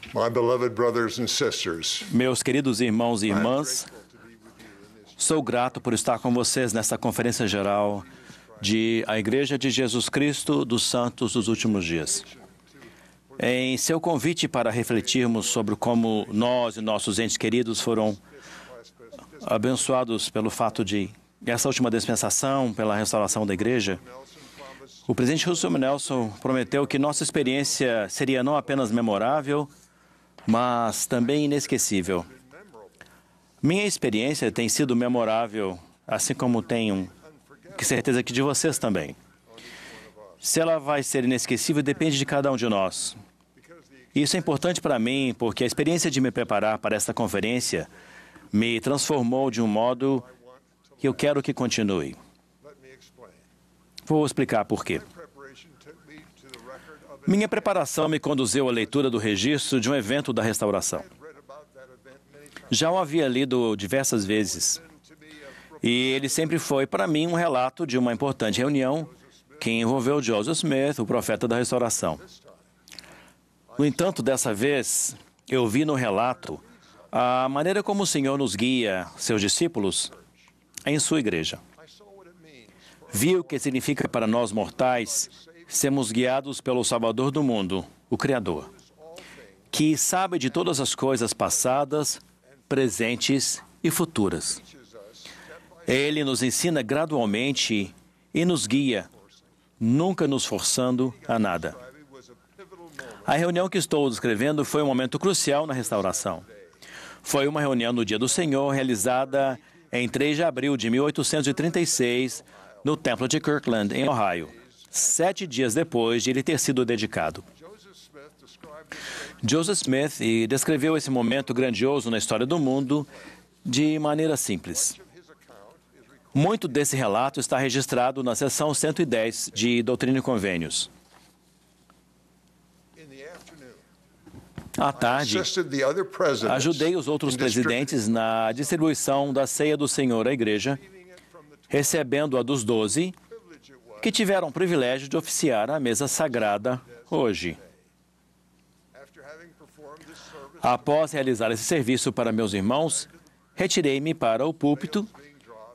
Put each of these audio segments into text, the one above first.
My beloved brothers and sisters, Meus queridos irmãos e irmãs, sou grato por estar com vocês nesta conferência geral de A Igreja de Jesus Cristo dos Santos dos Últimos Dias. Em seu convite para refletirmos sobre como nós e nossos entes queridos foram abençoados pelo fato de essa última dispensação, pela restauração da igreja, o presidente Russell Nelson prometeu que nossa experiência seria não apenas memorável, mas também inesquecível. Minha experiência tem sido memorável, assim como tenho certeza que de vocês também. Se ela vai ser inesquecível, depende de cada um de nós. Isso é importante para mim, porque a experiência de me preparar para esta conferência me transformou de um modo que eu quero que continue. Vou explicar por quê. Minha preparação me conduziu à leitura do registro de um evento da restauração. Já o havia lido diversas vezes. E ele sempre foi, para mim, um relato de uma importante reunião que envolveu Joseph Smith, o profeta da restauração. No entanto, dessa vez, eu vi no relato a maneira como o Senhor nos guia, seus discípulos, em sua igreja. Vi o que significa para nós mortais sermos guiados pelo Salvador do mundo, o Criador, que sabe de todas as coisas passadas, presentes e futuras. Ele nos ensina gradualmente e nos guia, nunca nos forçando a nada. A reunião que estou descrevendo foi um momento crucial na restauração. Foi uma reunião no Dia do Senhor, realizada em 3 de abril de 1836, no Templo de Kirkland, em Ohio, 7 dias depois de ele ter sido dedicado. Joseph Smith descreveu esse momento grandioso na história do mundo de maneira simples. Muito desse relato está registrado na seção 110 de Doutrina e Convênios. À tarde, ajudei os outros presidentes na distribuição da ceia do Senhor à igreja, recebendo-a dos 12, que tiveram o privilégio de oficiar a mesa sagrada hoje. Após realizar esse serviço para meus irmãos, retirei-me para o púlpito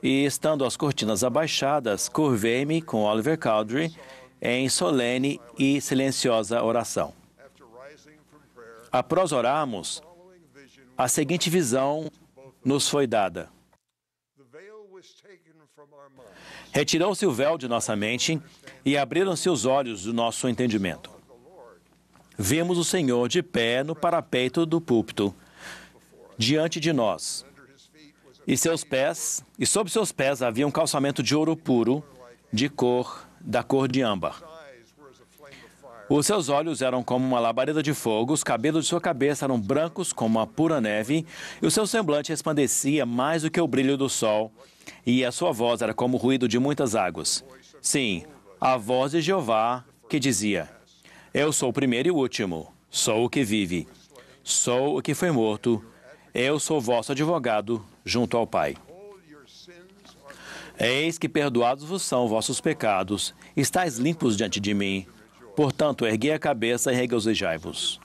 e, estando as cortinas abaixadas, curvei-me com Oliver Cowdery em solene e silenciosa oração. Após orarmos, a seguinte visão nos foi dada. Retirou-se o véu de nossa mente e abriram-se os olhos do nosso entendimento. Vimos o Senhor de pé no parapeito do púlpito, diante de nós. E sob seus pés havia um calçamento de ouro puro, da cor de âmbar. Os seus olhos eram como uma labareda de fogo, os cabelos de sua cabeça eram brancos como a pura neve, e o seu semblante resplandecia mais do que o brilho do sol, e a sua voz era como o ruído de muitas águas. Sim, a voz de Jeová que dizia: Eu sou o primeiro e o último, sou o que vive, sou o que foi morto, eu sou vosso advogado junto ao Pai. Eis que perdoados vos são vossos pecados, estáis limpos diante de mim. Portanto, erguei a cabeça e regozijai-vos.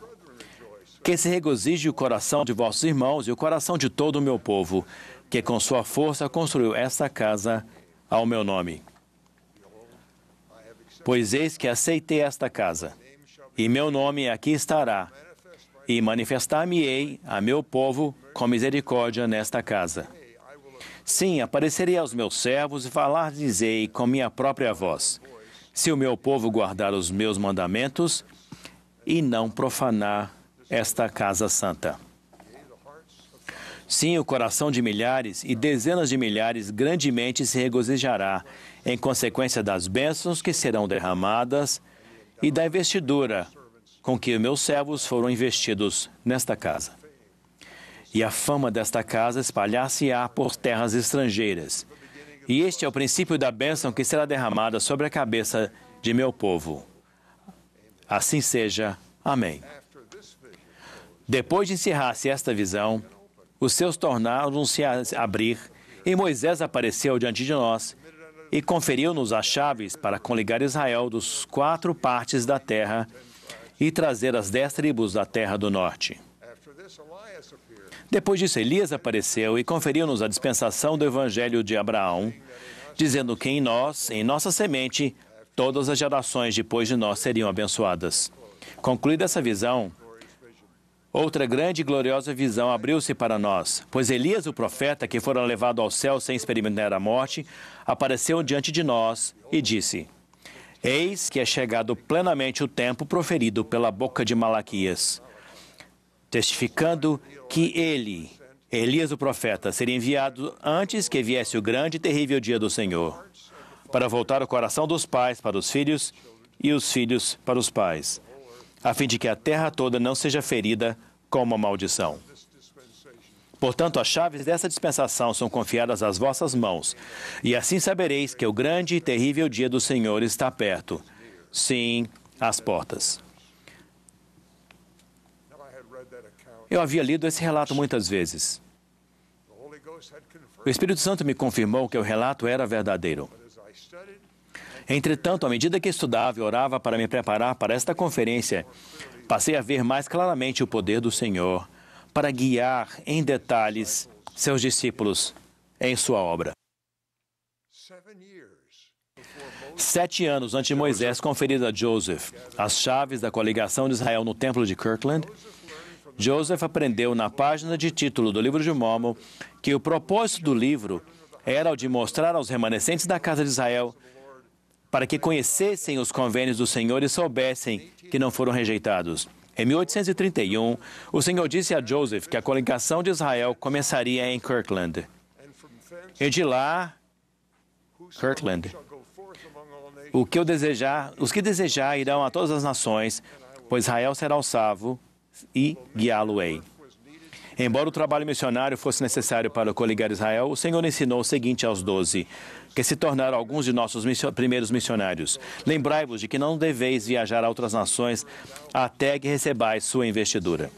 Que se regozije o coração de vossos irmãos e o coração de todo o meu povo, que com sua força construiu esta casa ao meu nome. Pois eis que aceitei esta casa, e meu nome aqui estará, e manifestar-me-ei a meu povo com misericórdia nesta casa. Sim, aparecerei aos meus servos e falar-lhes-ei com minha própria voz. Se o meu povo guardar os meus mandamentos e não profanar esta casa santa. Sim, o coração de milhares e dezenas de milhares grandemente se regozijará em consequência das bênçãos que serão derramadas e da investidura com que meus servos foram investidos nesta casa. E a fama desta casa espalhar-se-á por terras estrangeiras. E este é o princípio da bênção que será derramada sobre a cabeça de meu povo. Assim seja. Amém. Depois de encerrar-se esta visão, os céus tornaram-se a abrir, e Moisés apareceu diante de nós e conferiu-nos as chaves para coligar Israel dos 4 partes da terra e trazer as 10 tribos da terra do norte. Depois disso, Elias apareceu e conferiu-nos a dispensação do evangelho de Abraão, dizendo que em nós, em nossa semente, todas as gerações depois de nós seriam abençoadas. Concluída essa visão, outra grande e gloriosa visão abriu-se para nós, pois Elias, o profeta, que fora levado ao céu sem experimentar a morte, apareceu diante de nós e disse: Eis que é chegado plenamente o tempo proferido pela boca de Malaquias, testificando que ele, Elias o profeta, seria enviado antes que viesse o grande e terrível dia do Senhor, para voltar o coração dos pais para os filhos e os filhos para os pais, a fim de que a terra toda não seja ferida com uma maldição. Portanto, as chaves dessa dispensação são confiadas às vossas mãos, e assim sabereis que o grande e terrível dia do Senhor está perto, sim, às portas. Eu havia lido esse relato muitas vezes. O Espírito Santo me confirmou que o relato era verdadeiro. Entretanto, à medida que estudava e orava para me preparar para esta conferência, passei a ver mais claramente o poder do Senhor para guiar em detalhes seus discípulos em sua obra. 7 anos antes de Moisés conferir a Joseph as chaves da coligação de Israel no templo de Kirtland, Joseph aprendeu na página de título do livro de Mormon que o propósito do livro era o de mostrar aos remanescentes da casa de Israel para que conhecessem os convênios do Senhor e soubessem que não foram rejeitados. Em 1831, o Senhor disse a Joseph que a coligação de Israel começaria em Kirtland. E de lá, Kirtland, os que desejar irão a todas as nações, pois Israel será o salvo e guiá-lo-ei. Embora o trabalho missionário fosse necessário para coligar Israel, o Senhor ensinou o seguinte aos 12, que se tornaram alguns de nossos primeiros missionários. Lembrai-vos de que não deveis viajar a outras nações até que recebais sua investidura.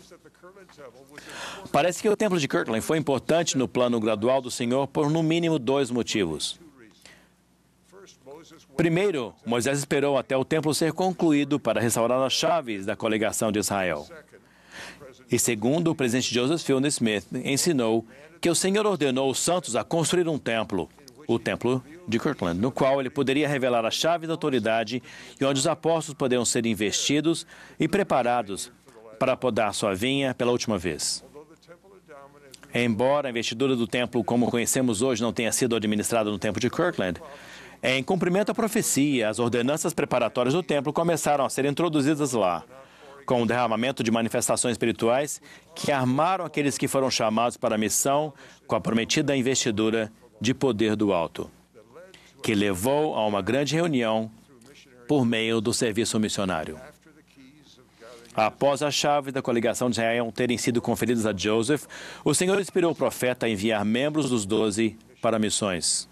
Parece que o templo de Kirtland foi importante no plano gradual do Senhor por no mínimo 2 motivos. Primeiro, Moisés esperou até o templo ser concluído para restaurar as chaves da coligação de Israel. E segundo, o presidente Joseph Fielding Smith ensinou que o Senhor ordenou os santos a construir um templo, o templo de Kirtland, no qual ele poderia revelar a chave da autoridade e onde os apóstolos poderiam ser investidos e preparados para podar sua vinha pela última vez. Embora a investidura do templo, como conhecemos hoje, não tenha sido administrada no templo de Kirtland, em cumprimento à profecia, as ordenanças preparatórias do templo começaram a ser introduzidas lá, com o derramamento de manifestações espirituais que armaram aqueles que foram chamados para a missão com a prometida investidura de poder do alto, que levou a uma grande reunião por meio do serviço missionário. Após as chaves da coligação de Israel terem sido conferidas a Joseph, o Senhor inspirou o profeta a enviar membros dos 12 para missões.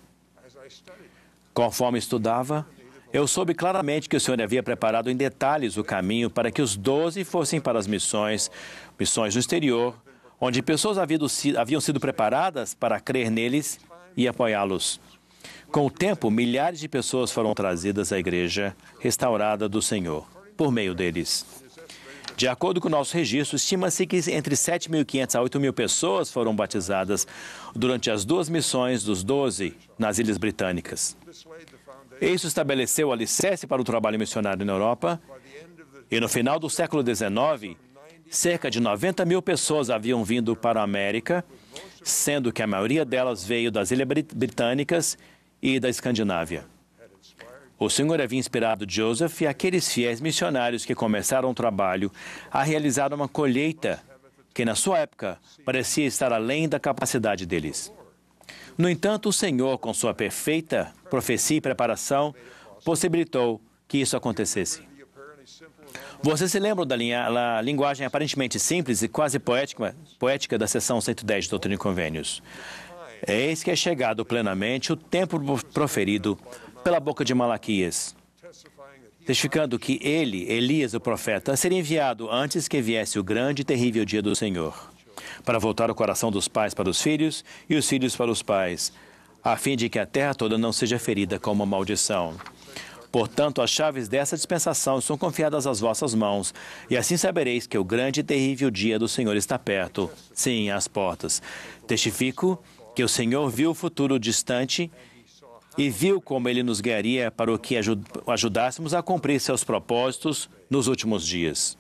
Conforme estudava, eu soube claramente que o Senhor havia preparado em detalhes o caminho para que os 12 fossem para as missões no exterior, onde pessoas haviam sido preparadas para crer neles e apoiá-los. Com o tempo, milhares de pessoas foram trazidas à igreja restaurada do Senhor, por meio deles. De acordo com o nosso registro, estima-se que entre 7.500 a 8.000 pessoas foram batizadas durante as 2 missões dos 12 nas Ilhas Britânicas. Isso estabeleceu o alicerce para o trabalho missionário na Europa, e no final do século XIX, cerca de 90.000 pessoas haviam vindo para a América, sendo que a maioria delas veio das Ilhas Britânicas e da Escandinávia. O Senhor havia inspirado Joseph e aqueles fiéis missionários que começaram o trabalho a realizar uma colheita que, na sua época, parecia estar além da capacidade deles. No entanto, o Senhor, com sua perfeita profecia e preparação, possibilitou que isso acontecesse. Você se lembra da linguagem aparentemente simples e quase poética da seção 110 de Doutrina e Convênios? Eis que é chegado plenamente o tempo proferido pela boca de Malaquias, testificando que ele, Elias, o profeta, seria enviado antes que viesse o grande e terrível dia do Senhor, para voltar o coração dos pais para os filhos e os filhos para os pais, a fim de que a terra toda não seja ferida com uma maldição. Portanto, as chaves dessa dispensação são confiadas às vossas mãos, e assim sabereis que o grande e terrível dia do Senhor está perto, sim, às portas. Testifico que o Senhor viu o futuro distante e viu como Ele nos guiaria para o que ajudássemos a cumprir seus propósitos nos últimos dias.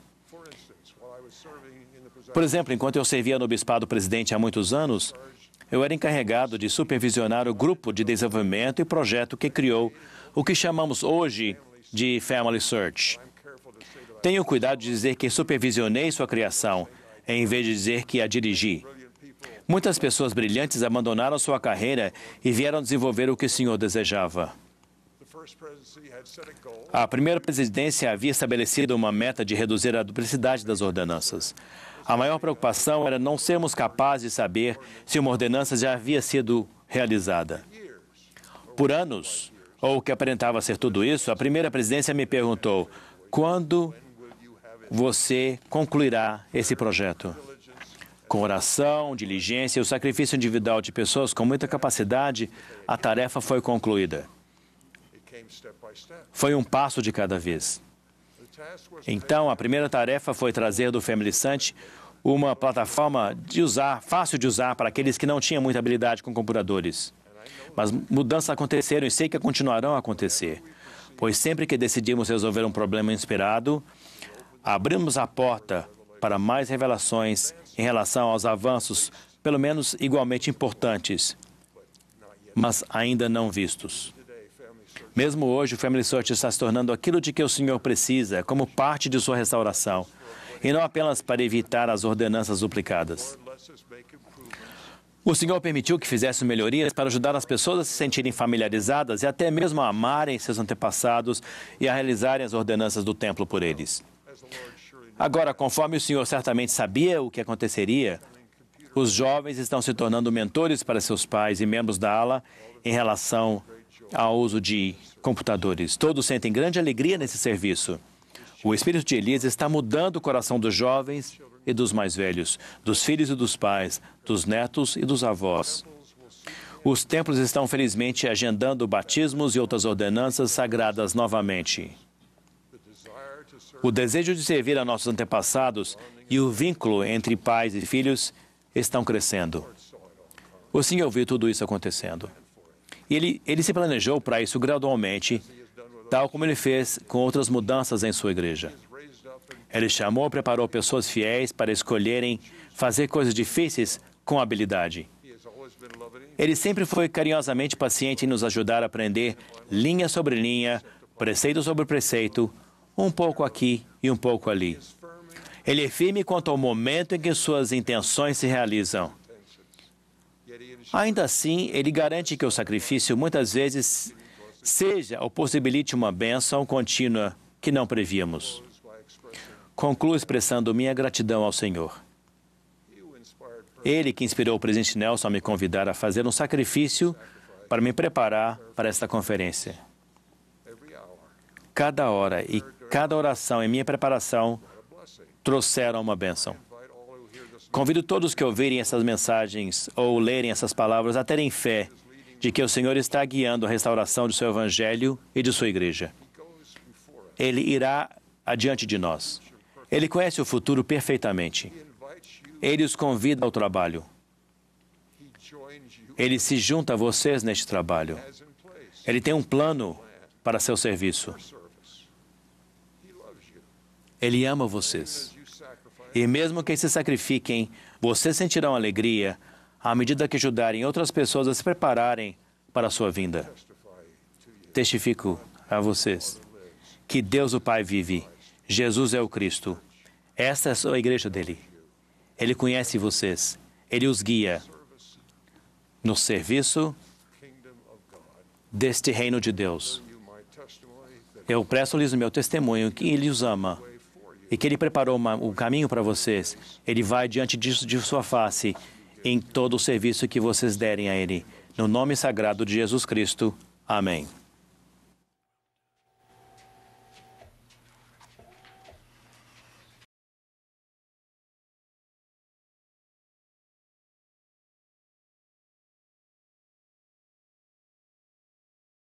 Por exemplo, enquanto eu servia no Bispado Presidente há muitos anos, eu era encarregado de supervisionar o grupo de desenvolvimento e projeto que criou o que chamamos hoje de Family Search. Tenho cuidado de dizer que supervisionei sua criação, em vez de dizer que a dirigi. Muitas pessoas brilhantes abandonaram sua carreira e vieram desenvolver o que o Senhor desejava. A primeira presidência havia estabelecido uma meta de reduzir a duplicidade das ordenanças. A maior preocupação era não sermos capazes de saber se uma ordenança já havia sido realizada. Por anos, ou o que aparentava ser tudo isso, a primeira presidência me perguntou: quando você concluirá esse projeto? Com oração, diligência e o sacrifício individual de pessoas com muita capacidade, a tarefa foi concluída. Foi um passo de cada vez. Então, a primeira tarefa foi trazer do Family Search uma plataforma fácil de usar para aqueles que não tinham muita habilidade com computadores. Mas mudanças aconteceram e sei que continuarão a acontecer, pois sempre que decidimos resolver um problema inspirado, abrimos a porta para mais revelações em relação aos avanços, pelo menos igualmente importantes, mas ainda não vistos. Mesmo hoje, o Family Search está se tornando aquilo de que o Senhor precisa como parte de sua restauração, e não apenas para evitar as ordenanças duplicadas. O Senhor permitiu que fizesse melhorias para ajudar as pessoas a se sentirem familiarizadas e até mesmo a amarem seus antepassados e a realizarem as ordenanças do templo por eles. Agora, conforme o Senhor certamente sabia o que aconteceria, os jovens estão se tornando mentores para seus pais e membros da ala em relação ao uso de computadores. Todos sentem grande alegria nesse serviço. O espírito de Elias está mudando o coração dos jovens e dos mais velhos, dos filhos e dos pais, dos netos e dos avós. Os templos estão felizmente agendando batismos e outras ordenanças sagradas novamente. O desejo de servir a nossos antepassados e o vínculo entre pais e filhos estão crescendo. O Senhor viu tudo isso acontecendo. E ele se planejou para isso gradualmente, tal como ele fez com outras mudanças em sua igreja. Ele chamou e preparou pessoas fiéis para escolherem fazer coisas difíceis com habilidade. Ele sempre foi carinhosamente paciente em nos ajudar a aprender linha sobre linha, preceito sobre preceito, um pouco aqui e um pouco ali. Ele é firme quanto ao momento em que suas intenções se realizam. Ainda assim, ele garante que o sacrifício muitas vezes seja ou possibilite uma bênção contínua que não prevíamos. Concluo expressando minha gratidão ao Senhor. Ele que inspirou o presidente Nelson a me convidar a fazer um sacrifício para me preparar para esta conferência. Cada hora e cada oração em minha preparação trouxeram uma bênção. Convido todos que ouvirem essas mensagens ou lerem essas palavras a terem fé de que o Senhor está guiando a restauração do seu evangelho e de sua igreja. Ele irá adiante de nós. Ele conhece o futuro perfeitamente. Ele os convida ao trabalho. Ele se junta a vocês neste trabalho. Ele tem um plano para seu serviço. Ele ama vocês. E mesmo que se sacrifiquem, vocês sentirão alegria à medida que ajudarem outras pessoas a se prepararem para a sua vinda. Testifico a vocês que Deus o Pai vive. Jesus é o Cristo. Esta é a igreja dele. Ele conhece vocês. Ele os guia no serviço deste reino de Deus. Eu presto-lhes o meu testemunho que Ele os ama e que Ele preparou um caminho para vocês. Ele vai diante disso de sua face em todo o serviço que vocês derem a Ele. No nome sagrado de Jesus Cristo. Amém.